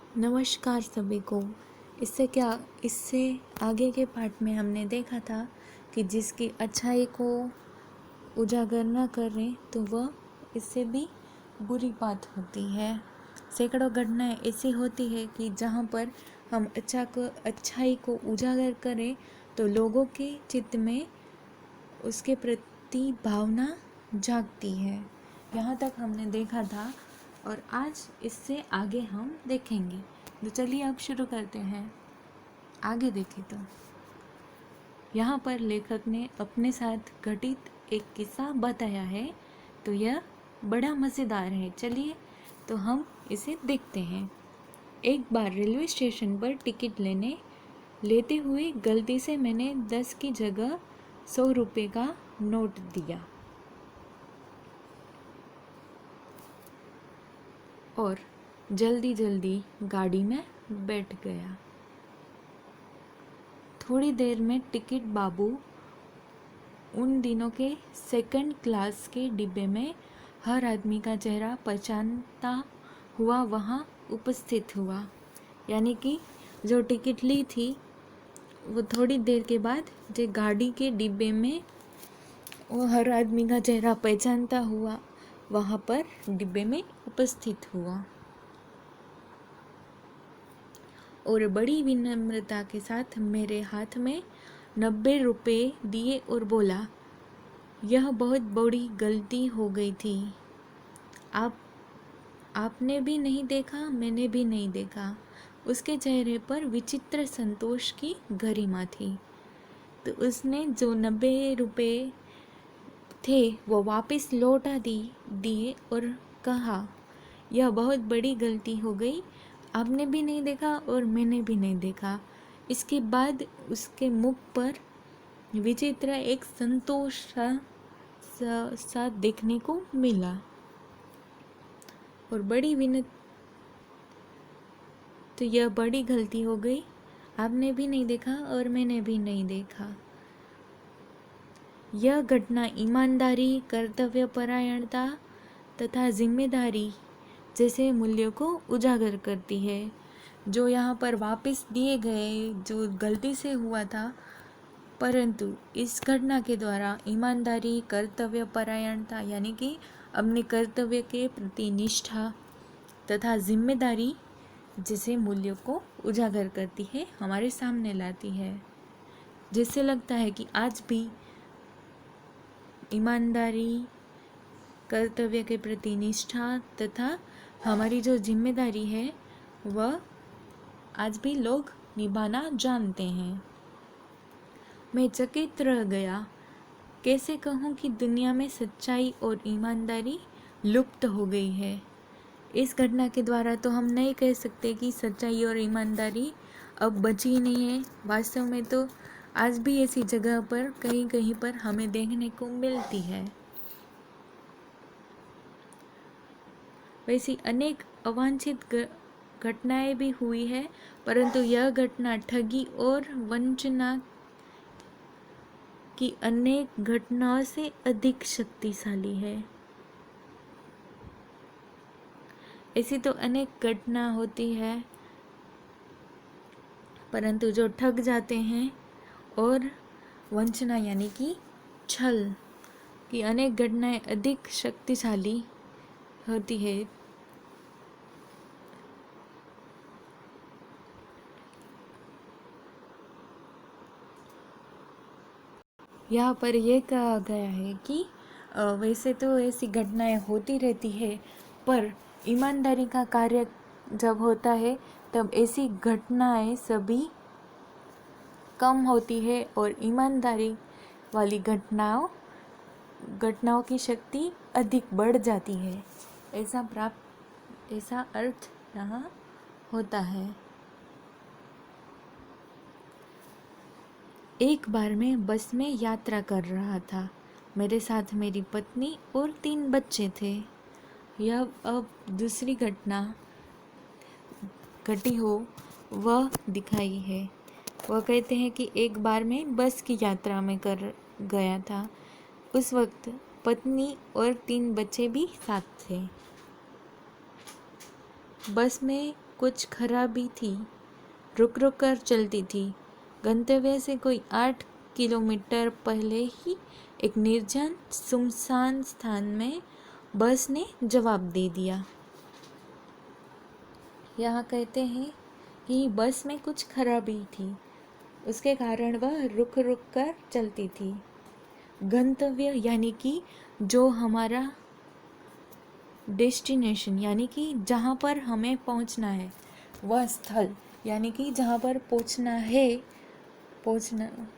नमस्कार सभी को। इससे आगे के पार्ट में हमने देखा था कि जिसकी अच्छाई को उजागर न करें तो वह इससे भी बुरी बात होती है। सैकड़ों घटनाएं ऐसी होती है कि जहाँ पर हम अच्छाई को उजागर करें तो लोगों के चित्त में उसके प्रति भावना जागती है। यहाँ तक हमने देखा था और आज इससे आगे हम देखेंगे। तो चलिए अब शुरू करते हैं। आगे देखें तो यहाँ पर लेखक ने अपने साथ घटित एक किस्सा बताया है, तो यह बड़ा मज़ेदार है। चलिए तो हम इसे देखते हैं। एक बार रेलवे स्टेशन पर टिकट लेते हुए गलती से मैंने 10 की जगह 100 रुपये का नोट दिया और जल्दी जल्दी गाड़ी में बैठ गया। थोड़ी देर में टिकट बाबू उन दिनों के सेकंड क्लास के डिब्बे में हर आदमी का चेहरा पहचानता हुआ वहाँ उपस्थित हुआ। यानी कि जो टिकट ली थी वो थोड़ी देर के बाद जो गाड़ी के डिब्बे में वो हर आदमी का चेहरा पहचानता हुआ वहाँ पर डिब्बे में उपस्थित हुआ और बड़ी विनम्रता के साथ मेरे हाथ में 90 रुपये दिए और बोला, यह बहुत बड़ी गलती हो गई थी। आपने भी नहीं देखा, मैंने भी नहीं देखा। उसके चेहरे पर विचित्र संतोष की गरिमा थी। तो उसने जो 90 रुपये थे वो वापस लौटा दिए और कहा, यह बहुत बड़ी गलती हो गई। आपने भी नहीं देखा और मैंने भी नहीं देखा। इसके बाद उसके मुख पर विचित्र एक संतोष सा देखने को मिला और तो यह बड़ी गलती हो गई। आपने भी नहीं देखा और मैंने भी नहीं देखा। यह घटना ईमानदारी, कर्तव्यपरायणता तथा जिम्मेदारी जैसे मूल्यों को उजागर करती है, जो यहाँ पर वापस दिए गए, जो गलती से हुआ था, परंतु इस घटना के द्वारा ईमानदारी, कर्तव्यपरायणता यानी कि अपने कर्तव्य के प्रति निष्ठा तथा जिम्मेदारी जैसे मूल्यों को उजागर करती है, हमारे सामने लाती है, जिससे लगता है कि आज भी ईमानदारी, कर्तव्य के प्रति निष्ठा तथा हमारी जो जिम्मेदारी है वह आज भी लोग निभाना जानते हैं। मैं चकित रह गया। कैसे कहूँ कि दुनिया में सच्चाई और ईमानदारी लुप्त हो गई है। इस घटना के द्वारा तो हम नहीं कह सकते कि सच्चाई और ईमानदारी अब बची ही नहीं है। वास्तव में तो आज भी ऐसी जगह पर कहीं कहीं पर हमें देखने को मिलती है। वैसी अनेक अवांछित घटनाएं भी हुई है, परंतु यह घटना ठगी और वंचना की अनेक घटनाओं से अधिक शक्तिशाली है। ऐसी तो अनेक घटना होती है, परंतु जो ठग जाते हैं और वंचना यानी कि छल की अनेक घटनाएं अधिक शक्तिशाली होती है। यहाँ पर यह कहा गया है कि वैसे तो ऐसी घटनाएं होती रहती है, पर ईमानदारी का कार्य जब होता है तब ऐसी घटनाएं सभी कम होती है और ईमानदारी वाली घटनाओं की शक्ति अधिक बढ़ जाती है। ऐसा अर्थ यहाँ होता है। एक बार मैं बस में यात्रा कर रहा था। मेरे साथ मेरी पत्नी और 3 बच्चे थे। यह अब दूसरी घटना घटी हो वह दिखाई है। वह कहते हैं कि एक बार मैं बस की यात्रा में कर गया था। उस वक्त पत्नी और 3 बच्चे भी साथ थे। बस में कुछ खराबी थी, रुक रुक कर चलती थी। गंतव्य से कोई 8 किलोमीटर पहले ही एक निर्जन सुनसान स्थान में बस ने जवाब दे दिया। यहाँ कहते हैं कि बस में कुछ खराबी थी, उसके कारण वह रुक रुक कर चलती थी। गंतव्य यानी कि जो हमारा डेस्टिनेशन यानी कि जहाँ पर हमें पहुँचना है, वह स्थल यानी कि जहाँ पर पहुँचना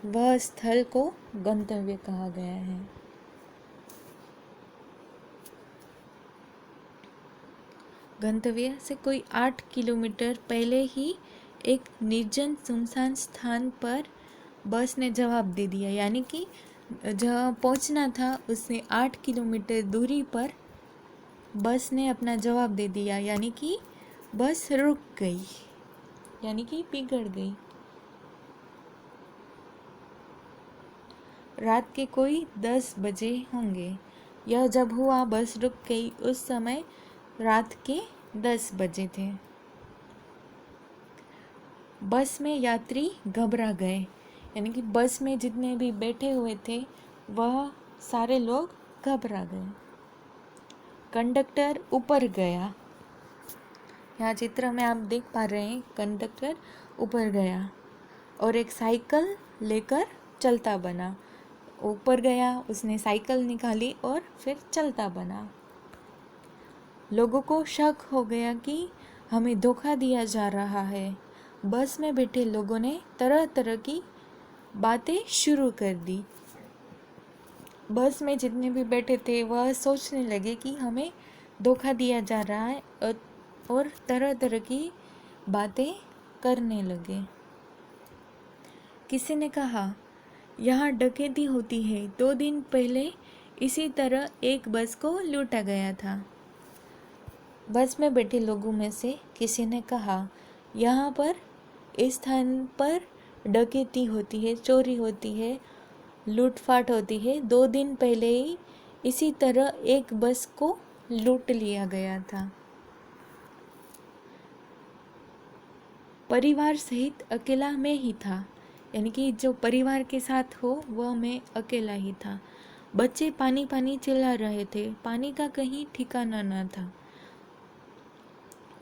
वह स्थल को गंतव्य कहा गया है। गंतव्य से कोई 8 किलोमीटर पहले ही एक निर्जन सुनसान स्थान पर बस ने जवाब दे दिया, यानी कि जहाँ पहुँचना था उससे 8 किलोमीटर दूरी पर बस ने अपना जवाब दे दिया, यानी कि बस रुक गई, यानी कि बिगड़ गई। रात के कोई 10 बजे होंगे। यह जब हुआ बस रुक गई, उस समय रात के 10 बजे थे। बस में यात्री घबरा गए, यानी कि बस में जितने भी बैठे हुए थे वह सारे लोग घबरा गए। कंडक्टर ऊपर गया। यहाँ चित्र में आप देख पा रहे हैं, कंडक्टर ऊपर गया और एक साइकिल लेकर चलता बना। ऊपर गया, उसने साइकिल निकाली और फिर चलता बना। लोगों को शक हो गया कि हमें धोखा दिया जा रहा है। बस में बैठे लोगों ने तरह तरह की बातें शुरू कर दी। बस में जितने भी बैठे थे वह सोचने लगे कि हमें धोखा दिया जा रहा है और तरह तरह की बातें करने लगे। किसी ने कहा, यहाँ डकैती होती है, 2 दिन पहले इसी तरह एक बस को लूटा गया था। बस में बैठे लोगों में से किसी ने कहा, यहाँ पर इस स्थान पर डकैती होती है, चोरी होती है, लूटपाट होती है, 2 दिन पहले ही इसी तरह एक बस को लूट लिया गया था। परिवार सहित अकेला मैं ही था, यानी कि जो परिवार के साथ हो वह मैं अकेला ही था। बच्चे पानी पानी चिल्ला रहे थे, पानी का कहीं ठिकाना न था।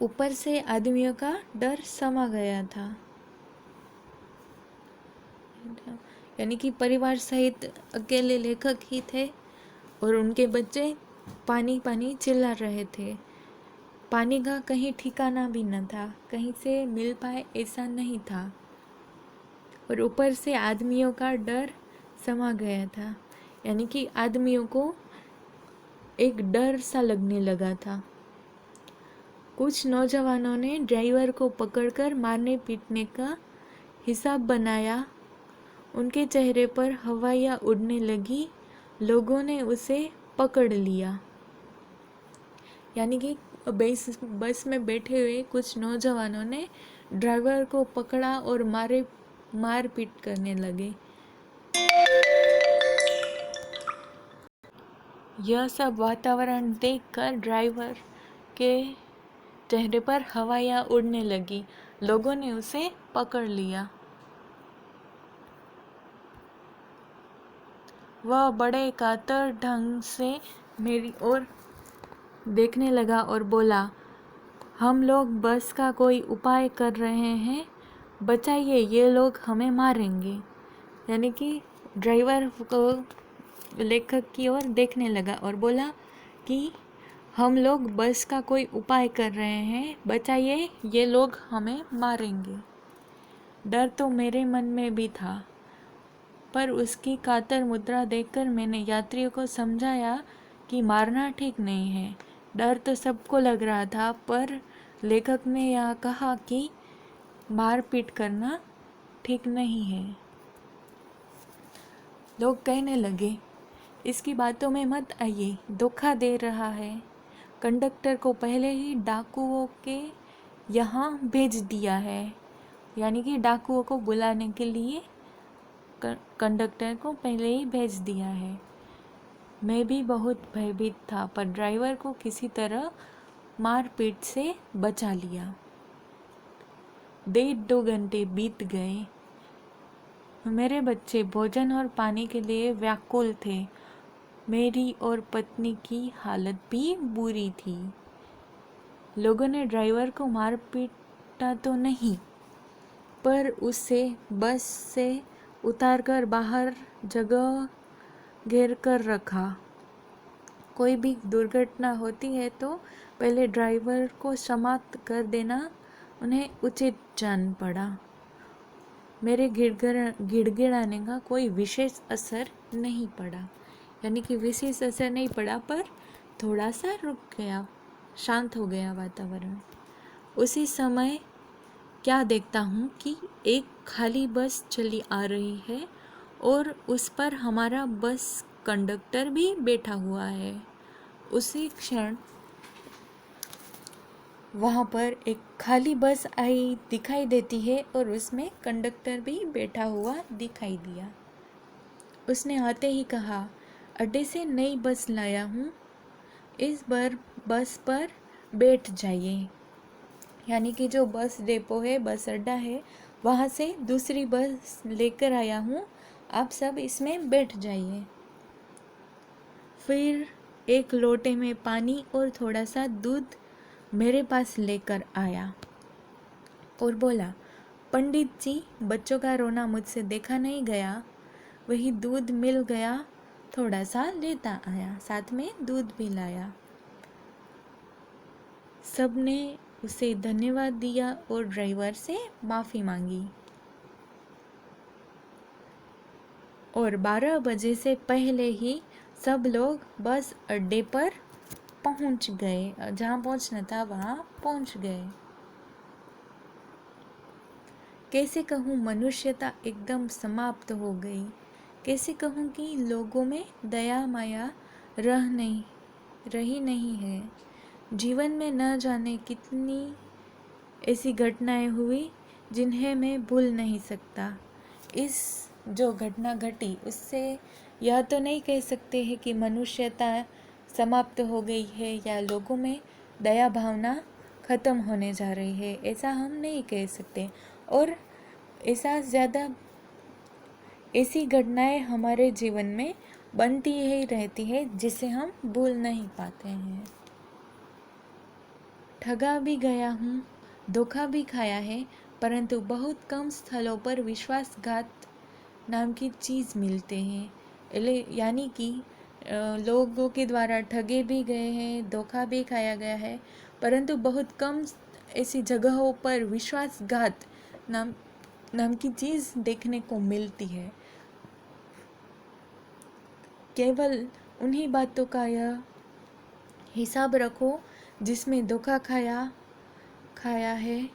ऊपर से आदमियों का डर समा गया था, यानी कि परिवार सहित अकेले लेखक ही थे और उनके बच्चे पानी पानी चिल्ला रहे थे। पानी का कहीं ठिकाना भी न था, कहीं से मिल पाए ऐसा नहीं था और ऊपर से आदमियों का डर समा गया था, यानी कि आदमियों को एक डर सा लगने लगा था। कुछ नौजवानों ने ड्राइवर को पकड़कर मारने पीटने का हिसाब बनाया। उनके चेहरे पर हवाइयाँ उड़ने लगी। लोगों ने उसे पकड़ लिया, यानी कि बस में बैठे हुए कुछ नौजवानों ने ड्राइवर को पकड़ा और मार पीट करने लगे। यह सब वातावरण देखकर ड्राइवर के चेहरे पर हवाइयाँ उड़ने लगी। लोगों ने उसे पकड़ लिया। वह बड़े कातर ढंग से मेरी ओर देखने लगा और बोला, हम लोग बस का कोई उपाय कर रहे हैं, बचाइए, ये लोग हमें मारेंगे। यानी कि ड्राइवर को लेखक की ओर देखने लगा और बोला कि हम लोग बस का कोई उपाय कर रहे हैं, बचाइए, ये लोग हमें मारेंगे। डर तो मेरे मन में भी था, पर उसकी कातर मुद्रा देखकर मैंने यात्रियों को समझाया कि मारना ठीक नहीं है। डर तो सबको लग रहा था, पर लेखक ने यह कहा कि मारपीट करना ठीक नहीं है। लोग कहने लगे, इसकी बातों में मत आइए, धोखा दे रहा है। कंडक्टर को पहले ही डाकुओं के यहाँ भेज दिया है, यानी कि डाकुओं को बुलाने के लिए कंडक्टर को पहले ही भेज दिया है। मैं भी बहुत भयभीत था, पर ड्राइवर को किसी तरह मारपीट से बचा लिया। 1.5-2 घंटे बीत गए। मेरे बच्चे भोजन और पानी के लिए व्याकुल थे। मेरी और पत्नी की हालत भी बुरी थी। लोगों ने ड्राइवर को मार पीटा तो नहीं, पर उसे बस से उतारकर बाहर जगह घेर कर रखा। कोई भी दुर्घटना होती है तो पहले ड्राइवर को समाप्त कर देना उन्हें उचित जान पड़ा। मेरे गिड़गिड़ाने का कोई विशेष असर नहीं पड़ा, यानी कि विशेष असर नहीं पड़ा, पर थोड़ा सा रुक गया, शांत हो गया वातावरण। उसी समय क्या देखता हूँ कि एक खाली बस चली आ रही है और उस पर हमारा बस कंडक्टर भी बैठा हुआ है। उसी क्षण वहाँ पर एक खाली बस आई दिखाई देती है और उसमें कंडक्टर भी बैठा हुआ दिखाई दिया। उसने आते ही कहा, अड्डे से नई बस लाया हूँ, इस बार बस पर बैठ जाइए। यानी कि जो बस डिपो है, बस अड्डा है, वहाँ से दूसरी बस लेकर आया हूँ, आप सब इसमें बैठ जाइए। फिर एक लोटे में पानी और थोड़ा सा दूध मेरे पास लेकर आया और बोला, पंडित जी, बच्चों का रोना मुझसे देखा नहीं गया, वही दूध मिल गया, थोड़ा सा लेता आया, साथ में दूध भी लाया। सबने उसे धन्यवाद दिया और ड्राइवर से माफ़ी मांगी और 12 बजे से पहले ही सब लोग बस अड्डे पर पहुंच गए। जहाँ पहुंचना था वहाँ पहुंच गए। कैसे कहूँ, मनुष्यता एकदम समाप्त हो गई। कैसे कहूँ कि लोगों में दया माया रही नहीं है। जीवन में न जाने कितनी ऐसी घटनाएं हुई जिन्हें मैं भूल नहीं सकता। इस जो घटना घटी उससे यह तो नहीं कह सकते हैं कि मनुष्यता समाप्त हो गई है या लोगों में दया भावना ख़त्म होने जा रही है, ऐसा हम नहीं कह सकते। और ऐसा ज़्यादा ऐसी घटनाएं हमारे जीवन में बनती ही रहती है जिसे हम भूल नहीं पाते हैं। ठगा भी गया हूँ, धोखा भी खाया है, परंतु बहुत कम स्थलों पर विश्वासघात नाम की चीज़ मिलते हैं। यानी कि लोगों के द्वारा ठगे भी गए हैं, धोखा भी खाया गया है, परंतु बहुत कम ऐसी जगहों पर विश्वासघात नाम की चीज़ देखने को मिलती है। केवल उन्हीं बातों का यह हिसाब रखो जिसमें धोखा खाया है,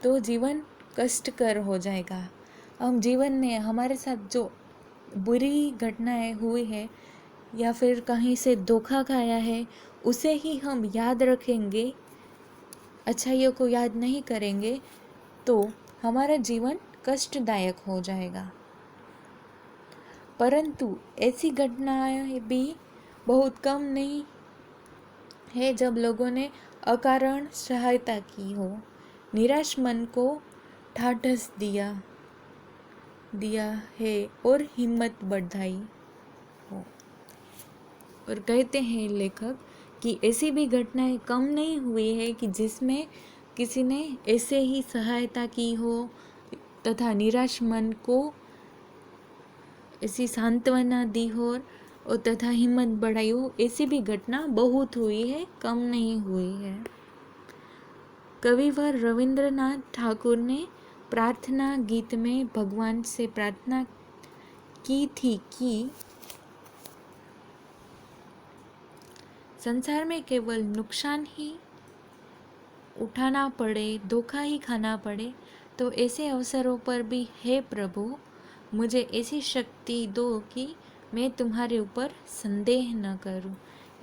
तो जीवन कष्टकर हो जाएगा। हम जीवन में हमारे साथ जो बुरी घटनाएं हुई है या फिर कहीं से धोखा खाया है, उसे ही हम याद रखेंगे, अच्छाइयों को याद नहीं करेंगे, तो हमारा जीवन कष्टदायक हो जाएगा। परंतु ऐसी घटनाएं भी बहुत कम नहीं है जब लोगों ने अकारण सहायता की हो, निराश मन को ढाढ़स दिया है और हिम्मत बढ़ाई हो। और कहते हैं लेखक कि ऐसी भी घटनाएं कम नहीं हुई है कि जिसमें किसी ने ऐसे ही सहायता की हो तथा निराश मन को ऐसी सांत्वना दी हो और तथा हिम्मत बढ़ाई हो। ऐसी भी घटना बहुत हुई है, कम नहीं हुई है। कविवर रविंद्रनाथ ठाकुर ने प्रार्थना गीत में भगवान से प्रार्थना की थी कि संसार में केवल नुकसान ही उठाना पड़े, धोखा ही खाना पड़े, तो ऐसे अवसरों पर भी हे प्रभु मुझे ऐसी शक्ति दो कि मैं तुम्हारे ऊपर संदेह न करूं।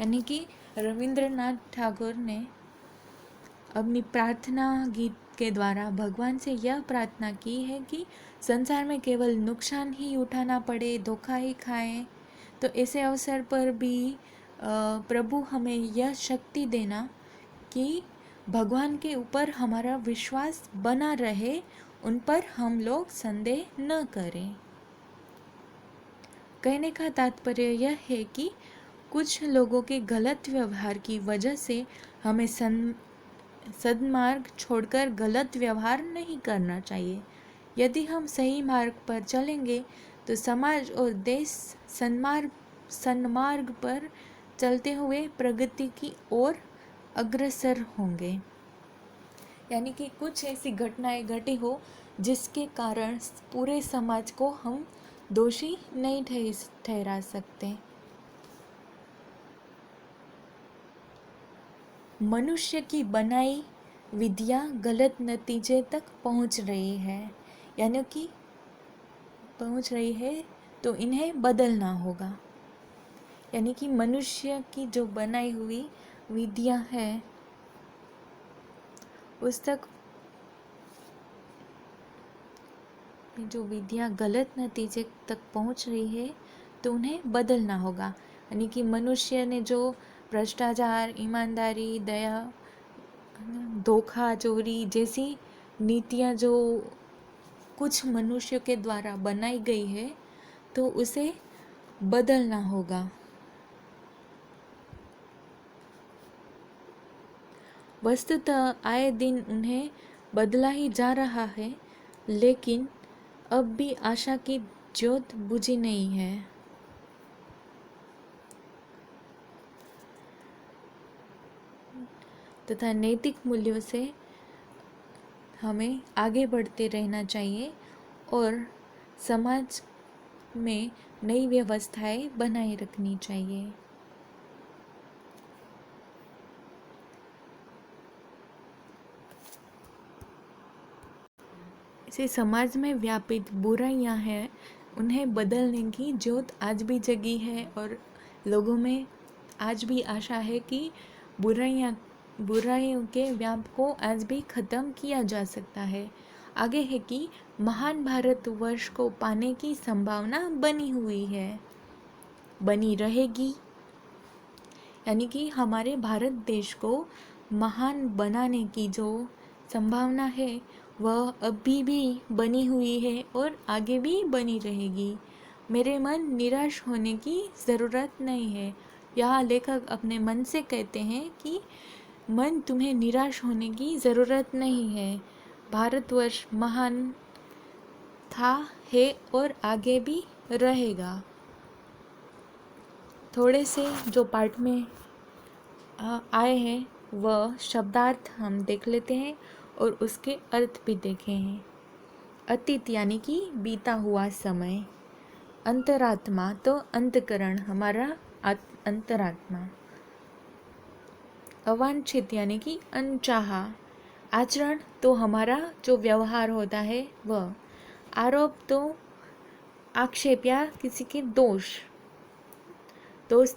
यानी कि रविंद्रनाथ ठाकुर ने अपनी प्रार्थना गीत के द्वारा भगवान से यह प्रार्थना की है कि संसार में केवल नुकसान ही उठाना पड़े, धोखा ही खाएं, तो ऐसे अवसर पर भी प्रभु हमें यह शक्ति देना कि भगवान के ऊपर हमारा विश्वास बना रहे, उन पर हम लोग संदेह न करें। कहने का तात्पर्य यह है कि कुछ लोगों के गलत व्यवहार की वजह से हमें सन्मार्ग छोड़कर गलत व्यवहार नहीं करना चाहिए। यदि हम सही मार्ग पर चलेंगे तो समाज और देश सन्मार्ग पर चलते हुए प्रगति की ओर अग्रसर होंगे। यानी कि कुछ ऐसी घटनाएं घटी हो जिसके कारण पूरे समाज को हम दोषी नहीं ठहरा सकते। मनुष्य की बनाई विधियां गलत नतीजे तक पहुंच रही है, यानी कि पहुंच रही है तो इन्हें बदलना होगा। यानी कि मनुष्य की जो बनाई हुई विधियां हैं उस तक जो विधियां गलत नतीजे तक पहुंच रही है तो उन्हें बदलना होगा। यानी कि मनुष्य ने जो भ्रष्टाचार, ईमानदारी, दया, धोखा, चोरी जैसी नीतियां जो कुछ मनुष्य के द्वारा बनाई गई है तो उसे बदलना होगा। वस्तुतः आए दिन उन्हें बदला ही जा रहा है, लेकिन अब भी आशा की ज्योत बुझी नहीं है। तथा नैतिक मूल्यों से हमें आगे बढ़ते रहना चाहिए और समाज में नई व्यवस्थाएं बनाए रखनी चाहिए। इसे समाज में व्यापित बुराइयां हैं, उन्हें बदलने की ज्योत आज भी जगी है और लोगों में आज भी आशा है कि बुराइयों के व्याप को आज भी ख़त्म किया जा सकता है। आगे है कि महान भारतवर्ष को पाने की संभावना बनी हुई है, बनी रहेगी। यानी कि हमारे भारत देश को महान बनाने की जो संभावना है वह अभी भी बनी हुई है और आगे भी बनी रहेगी। मेरे मन निराश होने की ज़रूरत नहीं है। यहाँ लेखक अपने मन से कहते हैं कि मन, तुम्हें निराश होने की ज़रूरत नहीं है। भारतवर्ष महान था, है और आगे भी रहेगा। थोड़े से जो पाठ में आए हैं वह शब्दार्थ हम देख लेते हैं और उसके अर्थ भी देखे हैं। अतीत यानी कि बीता हुआ समय। अंतरात्मा तो अंतकरण, हमारा अंतरात्मा। अवांछित यानी कि अनचाहा। आचरण तो हमारा जो व्यवहार होता है वह। आरोप तो आक्षेप या किसी के दोष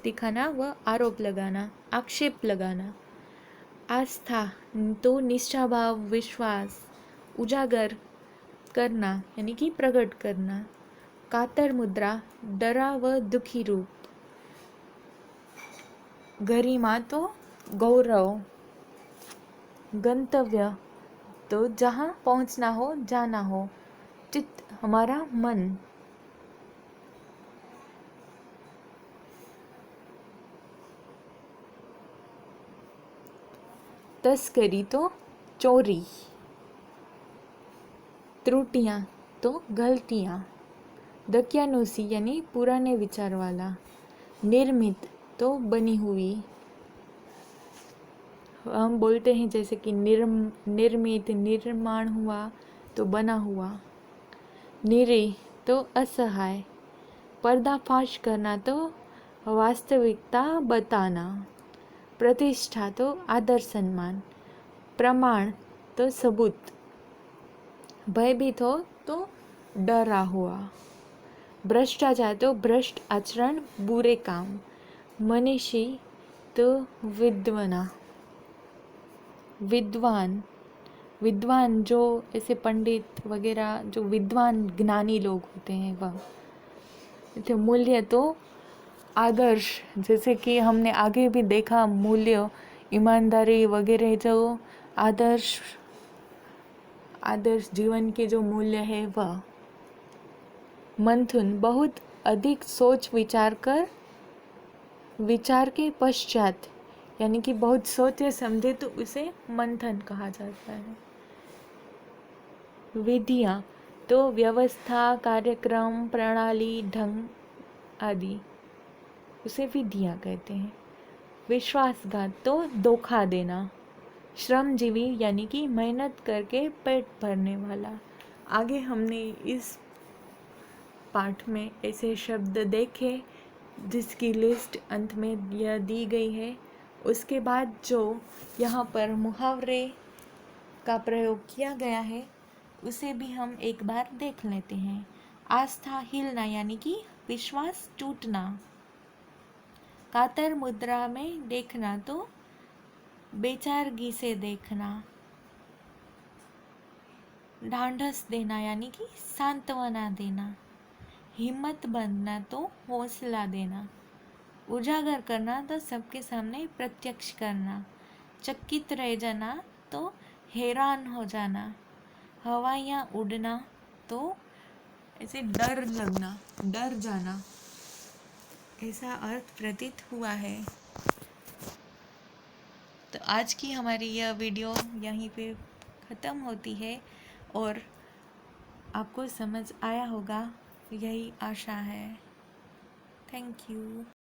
दिखाना, वह आरोप लगाना, आक्षेप लगाना। आस्था तो निष्ठा भाव, विश्वास उजागर करना यानी कि प्रकट करना। कातर मुद्रा, डरा व दुखी रूप। गरिमा तो गौरव। गंतव्य तो जहाँ पहुँचना हो, जाना हो। चित्त हमारा मन। तस्करी तो चोरी। त्रुटियाँ तो गलतियाँ। दकियानूसी यानी पुराने विचार वाला। निर्मित तो बनी हुई। हम बोलते हैं जैसे कि निर्मित, निर्माण हुआ तो बना हुआ। निरीह तो असहाय। पर्दाफाश करना तो वास्तविकता बताना। प्रतिष्ठा तो आदर सम्मान। प्रमाण तो सबूत। भयभीत हो तो डरा हुआ। भ्रष्टाचार तो भ्रष्ट आचरण, बुरे काम। मनीषी तो विद्वान जो ऐसे पंडित वगैरह जो विद्वान ज्ञानी लोग होते हैं वह। तो मूल्य तो आदर्श, जैसे कि हमने आगे भी देखा, मूल्य ईमानदारी वगैरह जो आदर्श जीवन के जो मूल्य है वह। मंथन बहुत अधिक सोच विचार के पश्चात, यानी कि बहुत सोचे समझे तो उसे मंथन कहा जाता है। विधियाँ तो व्यवस्था, कार्यक्रम, प्रणाली, ढंग आदि, उसे विधियाँ कहते हैं। विश्वासघात तो धोखा देना। श्रमजीवी यानी कि मेहनत करके पेट भरने वाला। आगे हमने इस पाठ में ऐसे शब्द देखे जिसकी लिस्ट अंत में यह दी गई है। उसके बाद जो यहाँ पर मुहावरे का प्रयोग किया गया है उसे भी हम एक बार देख लेते हैं। आस्था हिलना यानी कि विश्वास टूटना। कातर मुद्रा में देखना तो बेचारगी से देखना। ढांढस देना यानी कि सांत्वना देना। हिम्मत बांधना तो हौसला देना। उजागर करना तो सबके सामने प्रत्यक्ष करना। चकित रह जाना तो हैरान हो जाना। हवाइयाँ उड़ना तो ऐसे डर लगना, डर जाना, ऐसा अर्थ प्रतीत हुआ है। तो आज की हमारी यह वीडियो यहीं पे ख़त्म होती है और आपको समझ आया होगा, यही आशा है। Thank you.